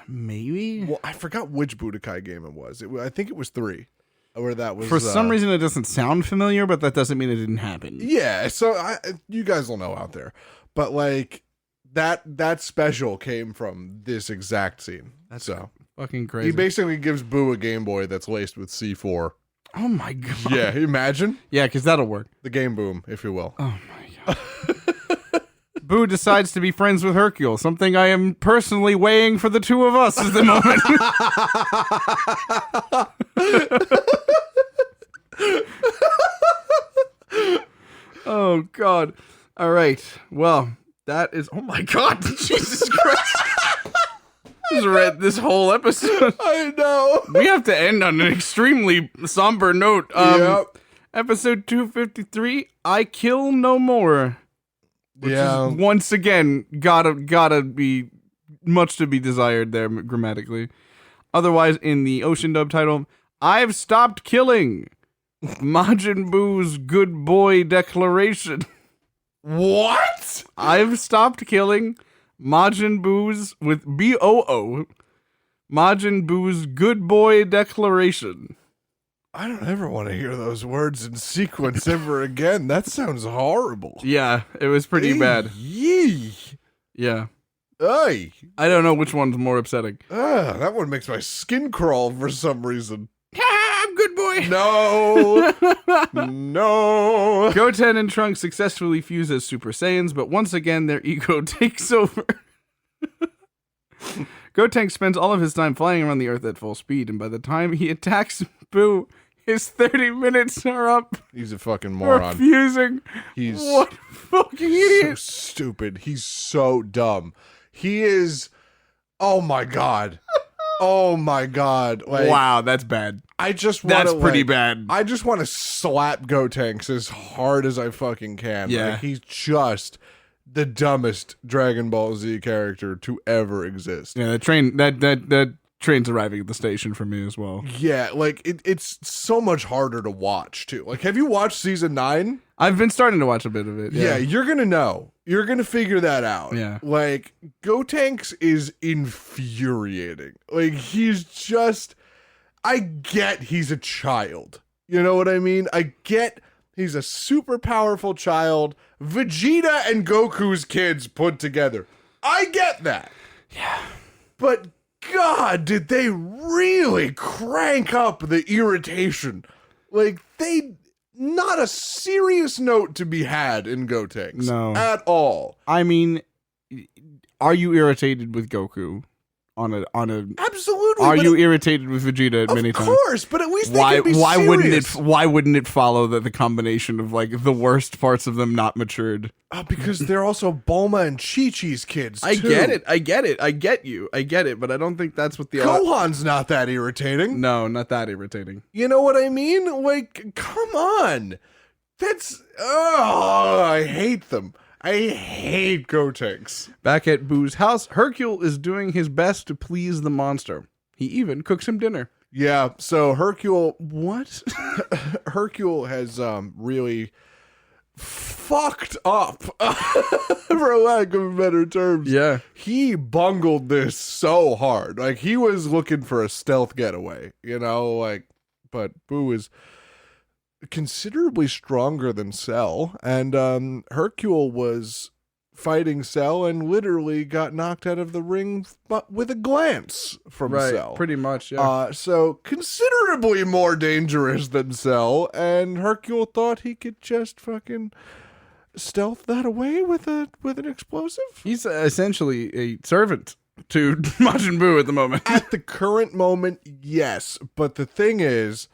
Maybe? Well, I forgot which Budokai game it was. I think it was 3. Where that was For some reason, it doesn't sound familiar, but that doesn't mean it didn't happen. Yeah, so you guys will know out there. But like that special came from this exact scene. That's so fucking crazy. he basically gives Boo a Game Boy that's laced with C4. Oh my God. Yeah, imagine Yeah, because that'll work. the Game Boom, if you will. Oh my God. Boo decides to be friends with Hercule, something I am personally weighing for the two of us at the moment. Oh God. All right. Well, that is. Oh my God. Jesus Christ. Just read this whole episode. I know. We have to end on an extremely somber note. Yep. Episode 253, I Kill No More. Which is once again gotta be much to be desired there grammatically. Otherwise, in the Ocean dub title, I've stopped killing. Majin Buu's good boy declaration. What? I've stopped killing. Majin Buu's with BOO. Majin Buu's good boy declaration. I don't ever want to hear those words in sequence ever again. That sounds horrible. Yeah, it was pretty bad. Yee. Yeah. Ay. I don't know which one's more upsetting. That one makes my skin crawl for some reason. I'm good boy. No. No. Goten and Trunks successfully fuse as Super Saiyans, but once again their ego takes over. Gotenks spends all of his time flying around the Earth at full speed, and by the time he attacks Buu, his 30 minutes are up. He's a fucking For moron. fusing. He's What a fucking so idiot. stupid. He's so dumb. He is. Oh my god. Oh my god. Like, Wow, that's bad. I just want That's pretty bad. I just want to slap Gotenks as hard as I fucking can. Yeah. Like, he's just the dumbest Dragon Ball Z character to ever exist. Yeah, that train's arriving at the station for me as well. Yeah, like it's so much harder to watch too. Like, have you watched season 9? I've been starting to watch a bit of it. Yeah, Yeah. you're gonna know. You're gonna figure that out. Yeah. Like, Gotenks is infuriating. Like, he's just. I get he's a child. You know what I mean? I get he's a super powerful child. Vegeta and Goku's kids put together. I get that. Yeah. But God, did they really crank up the irritation? Like, not a serious note to be had in Gotenks. No. At all. I mean, are you irritated with Goku? On a Absolutely. Are but you irritated with Vegeta many Of times? course, but at least they Why can be serious. why wouldn't it follow that the combination of like the worst parts of them not matured? Because they're also Bulma and Chi-Chi's kids, I too. get it. I get it, but I don't think that's what the Gohan's not that irritating. No, not that irritating. You know what I mean? Like, come on. That's... Oh, I hate them. I hate Gotenks. Back at Boo's house, Hercule is doing his best to please the monster. He even cooks him dinner. Yeah, so Hercule... What? Hercule has really fucked up, for lack of better terms. Yeah. He bungled this so hard. Like, he was looking for a stealth getaway, you know, like, but Boo is considerably stronger than Cell, and Hercule was fighting Cell and literally got knocked out of the ring but with a glance from Cell. Pretty much, yeah. So considerably more dangerous than Cell, and Hercule thought he could just fucking stealth that away with an explosive. He's essentially a servant to Majin Buu at the moment. At the current moment, yes, but the thing is,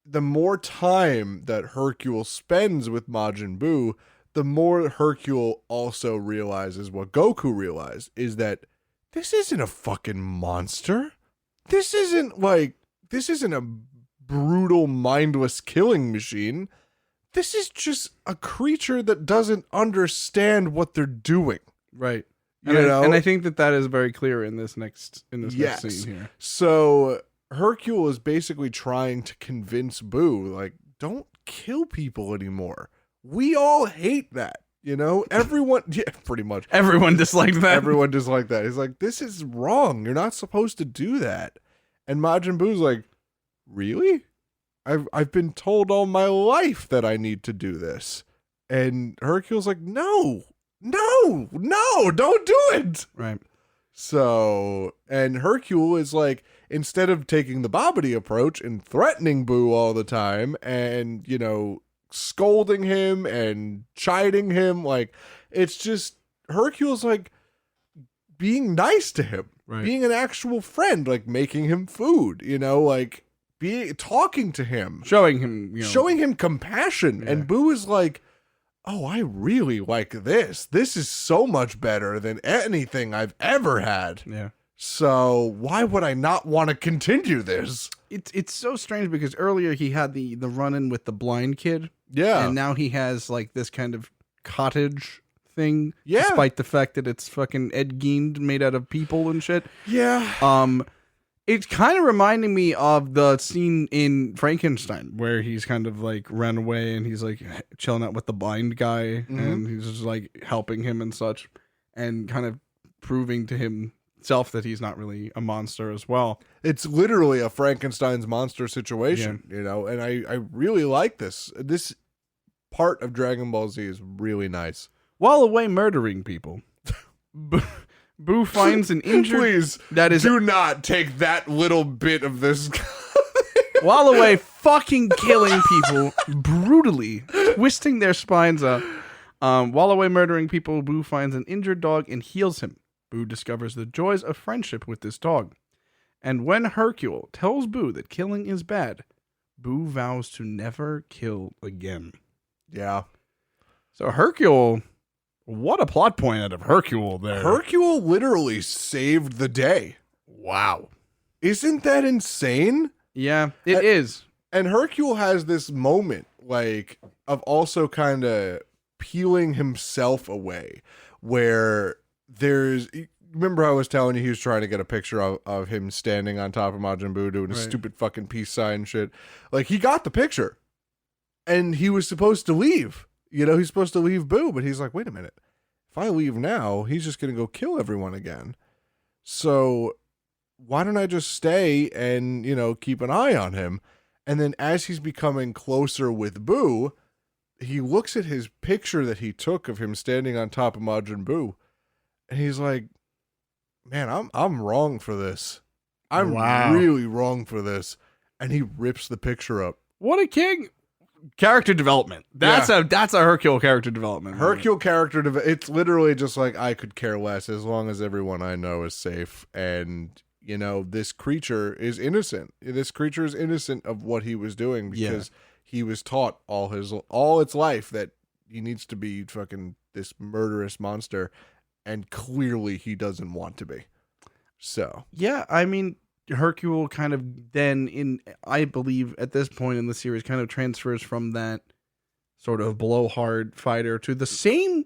the more time that Hercule spends with Majin Buu, the more Hercule also realizes what Goku realized, is that this isn't a fucking monster. This isn't a brutal, mindless killing machine. This is just a creature that doesn't understand what they're doing. Right. You know? And I think that is very clear in this next Yes. scene here. So Hercule is basically trying to convince Boo, like, don't kill people anymore. We all hate that, you know? Everyone, yeah, pretty much. Everyone disliked that. Everyone disliked that. He's like, this is wrong. You're not supposed to do that. And Majin Buu's like, really? I've been told all my life that I need to do this. And Hercule's like, no, don't do it. Right. So, and Hercule is like, instead of taking the Babidi approach and threatening Boo all the time and, you know, scolding him and chiding him, like, it's just, Hercule's like being nice to him, Right. being an actual friend, like making him food, you know, like talking to him, Showing him, showing him compassion. Yeah. And Boo is like, oh, I really like this. This is so much better than anything I've ever had. Yeah. So why would I not want to continue this? It's so strange because earlier he had the run-in with the blind kid. Yeah. And now he has like this kind of cottage thing. Yeah. Despite the fact that it's fucking Ed Gein made out of people and shit. Yeah. It's kind of reminding me of the scene in Frankenstein where he's kind of like ran away and he's like chilling out with the blind guy and he's just like helping him and such and kind of proving to himself that he's not really a monster as well. It's literally a Frankenstein's monster situation, you know, and I really like this. This part of Dragon Ball Z is really nice. While away murdering people, Boo finds an injured... Please, that is do not take that little bit of this. while away fucking killing people, brutally twisting their spines up. While away murdering people, Boo finds an injured dog and heals him. Boo discovers the joys of friendship with this dog. And when Hercule tells Boo that killing is bad, Boo vows to never kill again. Yeah. So Hercule, what a plot point out of Hercule there. Hercule literally saved the day. Wow. Isn't that insane? Yeah, it is. And Hercule has this moment, like, of also kind of peeling himself away, where there's... Remember I was telling you he was trying to get a picture of him standing on top of Majin Buu doing a stupid fucking peace sign shit. Like, he got the picture. And he was supposed to leave. You know, he's supposed to leave Boo, but he's like, wait a minute. If I leave now, he's just going to go kill everyone again. So why don't I just stay and, you know, keep an eye on him? And then as he's becoming closer with Boo, he looks at his picture that he took of him standing on top of Majin Buu, and he's like, man, I'm wrong for this. I'm really wrong for this. And he rips the picture up. What a king. Character development. That's a Hercule character development. Hercule character it's literally just like, I could care less as long as everyone I know is safe. And, you know, this creature is innocent. This creature is innocent of what he was doing because he was taught all its life that he needs to be fucking this murderous monster, and clearly he doesn't want to be. So yeah, I mean, Hercule kind of then I believe at this point in the series kind of transfers from that sort of blowhard fighter to the same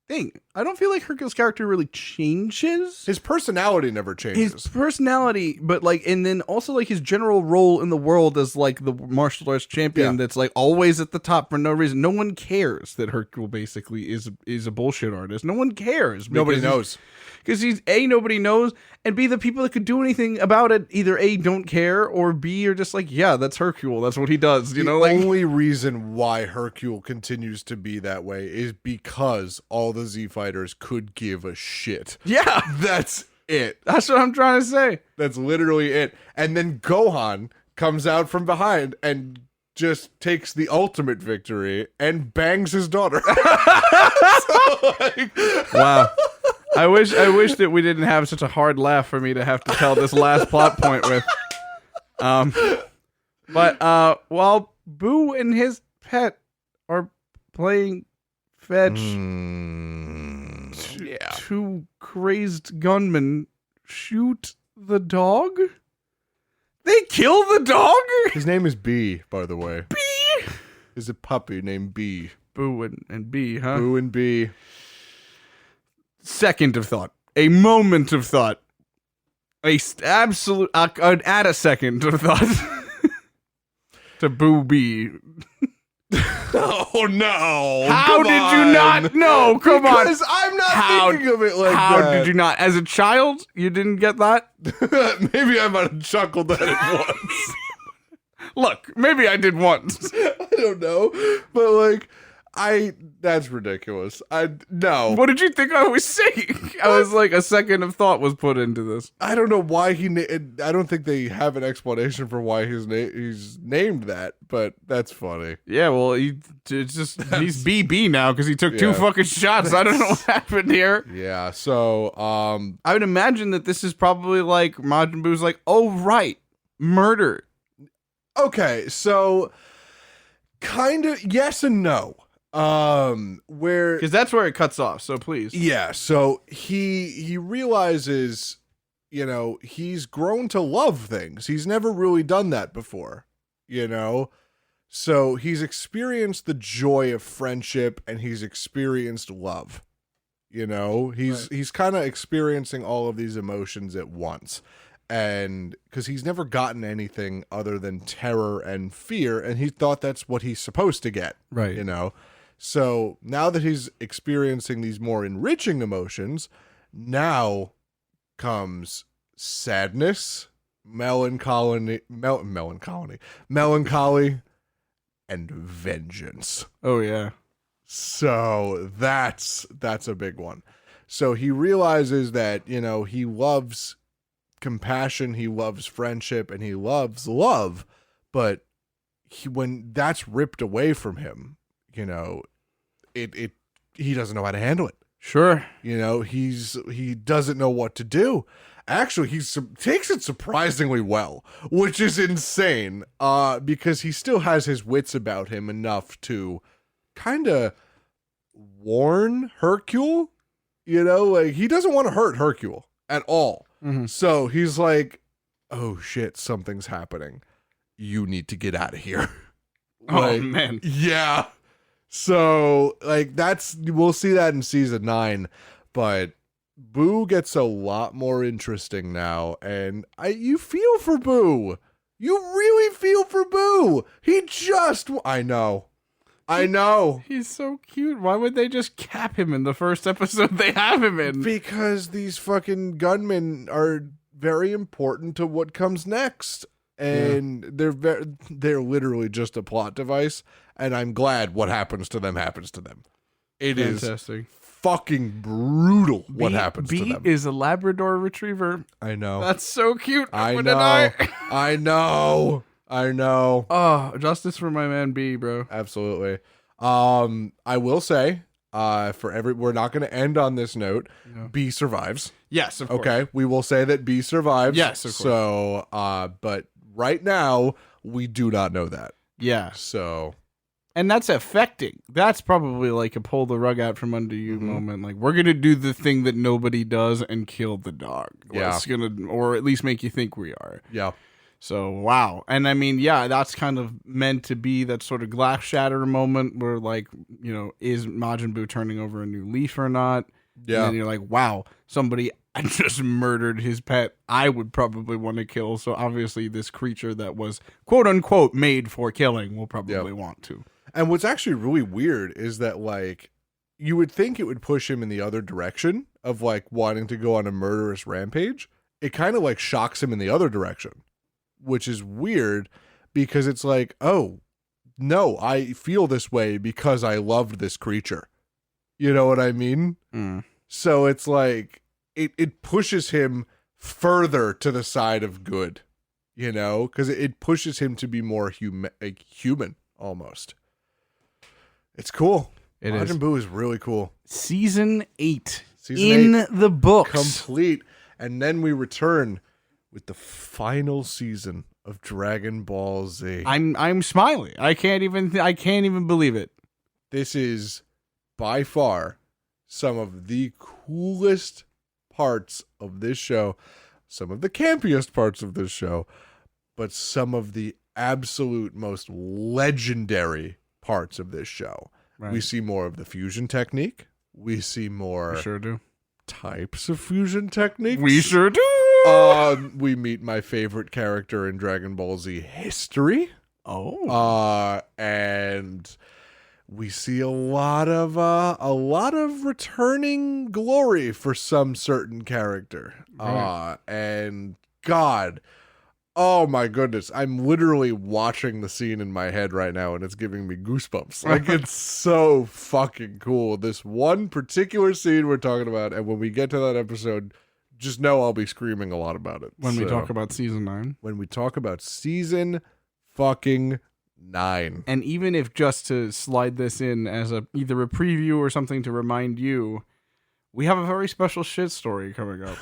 thing. I don't feel like Hercule's character really changes. His personality never changes. His personality, but like, and then also like his general role in the world as like the martial arts champion that's like always at the top for no reason. No one cares that Hercule basically is a bullshit artist. No one cares. Nobody knows. Because he's A, nobody knows, and B, the people that could do anything about it either A, don't care, or B, are just like, yeah, that's Hercule. That's what he does. You know, like, the only reason why Hercule continues to be that way is because all the Z fighters could give a shit. Yeah. That's it. That's what I'm trying to say. That's literally it. And then Gohan comes out from behind and just takes the ultimate victory and bangs his daughter. So, like, wow. I wish that we didn't have such a hard laugh for me to have to tell this last plot point with. But while Boo and his pet are playing fetch, two crazed gunmen shoot the dog. They kill the dog? His name is B, by the way. B? Is a puppy named B. Boo and B, huh? Boo and B. Second of thought. A moment of thought. I'd add a second of thought. To Boo B. Oh no! How did you not know? Come on! Because I'm not thinking of it like that. How did you not? As a child, you didn't get that? Maybe I might have chuckled at it once. Look, maybe I did once. I don't know, but like, that's ridiculous. No. What did you think I was saying? I was like, a second of thought was put into this. I don't know why I don't think they have an explanation for why he's named that, but that's funny. Yeah, well, he's BB now because he took two fucking shots. I don't know what happened here. Yeah, so I would imagine that this is probably like Majin Buu's like, oh right, murder. Okay, so kind of yes and no. Where, because that's where it cuts off, so please. Yeah, so he realizes, you know, he's grown to love things. He's never really done that before, you know? So he's experienced the joy of friendship and he's experienced love. You know, he's kind of experiencing all of these emotions at once. And because he's never gotten anything other than terror and fear, and he thought that's what he's supposed to get. Right. You know? So now that he's experiencing these more enriching emotions, Now comes sadness, melancholy, and vengeance. Oh yeah. So that's a big one. So he realizes that, he loves compassion, he loves friendship, and he loves love, but when that's ripped away from him, he doesn't know how to handle it. Sure. He doesn't know what to do. Actually, he takes it surprisingly well, which is insane, because he still has his wits about him enough to kind of warn Hercule. He doesn't want to hurt Hercule at all. Mm-hmm. So he's like, oh shit, something's happening. You need to get out of here. Oh man. Yeah. So we'll see that in season 9, but Boo gets a lot more interesting now, and you feel for Boo. You really feel for Boo. I know. He's so cute. Why would they just cap him in the first episode they have him in? Because these fucking gunmen are very important to what comes next. And they're literally just a plot device, and I'm glad what happens to them happens to them. It Fantastic. is fucking brutal what happens to them. B is a Labrador Retriever. I know. That's so cute. I When know. did I know. Oh, justice for my man B, bro. Absolutely. I will say, we're not going to end on this note. No. B survives. Yes, of course. Okay, we will say that B survives. Yes, of course. So, but right now we do not know that. Yeah. So, and that's affecting. That's probably like a pull the rug out from under you moment. Like, we're going to do the thing that nobody does and kill the dog. Yeah. It's gonna, or at least make you think we are. yeah. So, wow. And I mean, yeah, that's kind of meant to be that sort of glass shatter moment where, like, is Majin Buu turning over a new leaf or not? Yeah. And then you're like, wow, somebody just murdered his pet I would probably want to kill. So obviously this creature that was quote unquote made for killing will probably want to. And what's actually really weird is that, like, you would think it would push him in the other direction of, like, wanting to go on a murderous rampage. It kind of, like, shocks him in the other direction, which is weird because it's like, oh, no, I feel this way because I loved this creature. You know what I mean? Mm. So it's like, it pushes him further to the side of good, because it pushes him to be more human almost. It's cool. Majin Buu is really cool. Season 8 Season 8 the books. complete. And then we return with the final season of Dragon Ball Z. I'm smiling. I can't even believe it. This is by far some of the coolest parts of this show, some of the campiest parts of this show, but some of the absolute most legendary parts of this show. Right. We see more of the fusion technique. We see more We sure do. types of fusion techniques. We sure do. We meet my favorite character in Dragon Ball Z history. Oh. And we see a lot of returning glory for some certain character. Right. And God, oh my goodness, I'm literally watching the scene in my head right now, and it's giving me goosebumps. Like, it's so fucking cool. This one particular scene we're talking about, and when we get to that episode, just know I'll be screaming a lot about it. When we talk about season 9. When we talk about season fucking 9. And even if just to slide this in as either a preview or something to remind you, we have a very special shit story coming up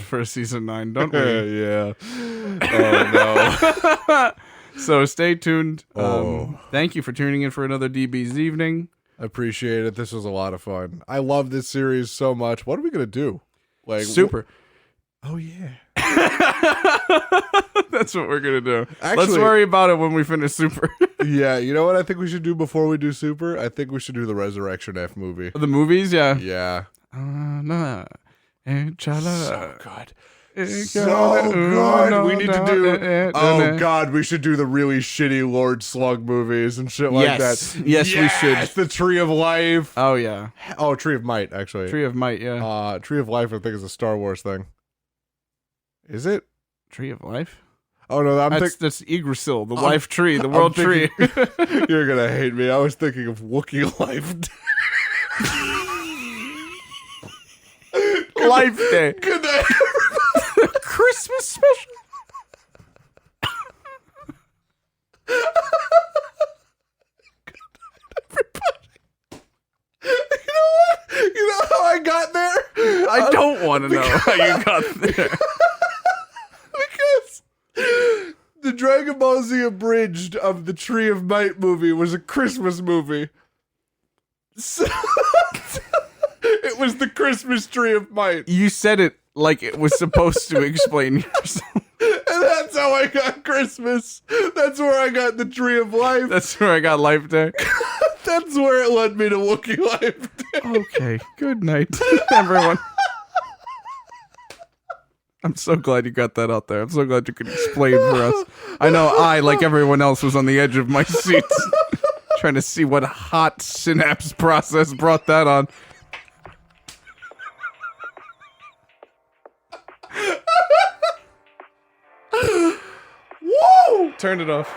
for season 9, don't we? Yeah. Oh no. So stay tuned. Oh. Thank you for tuning in for another DB's evening. I appreciate it. This was a lot of fun. I love this series so much. What are we gonna do? Like Super. Oh yeah. That's what we're gonna do. Actually, let's worry about it when we finish Super. Yeah, you know what I think we should do before we do Super? I think we should do the Resurrection F movie. The movies, yeah. Yeah. So So good. We need need to do. Oh God, we should do the really shitty Lord Slug movies and shit like that. Yes, we should. The Tree of Life. Oh yeah. Oh, Tree of Might, actually. Tree of Might, yeah. Tree of Life, I think, is a Star Wars thing. Is it? Tree of Life? Oh no, that's Yggdrasil, the life tree, the world tree. You're gonna hate me. I was thinking of Wookiee Life. Life Day. Good night. Christmas special. You know how I got there? I don't want to know how you got there. Because the Dragon Ball Z abridged of the Tree of Might movie was a Christmas movie. So it was the Christmas Tree of Might. You said it like it was supposed to explain yourself. And that's how I got Christmas. That's where I got the Tree of Life. That's where I got Life Day. That's where it led me to Wookiee Life Day. Okay, good night, everyone. I'm so glad you got that out there. I'm so glad you could explain for us. I know I, like everyone else, was on the edge of my seat trying to see what hot synapse process brought that on. Whoa! Turn it off.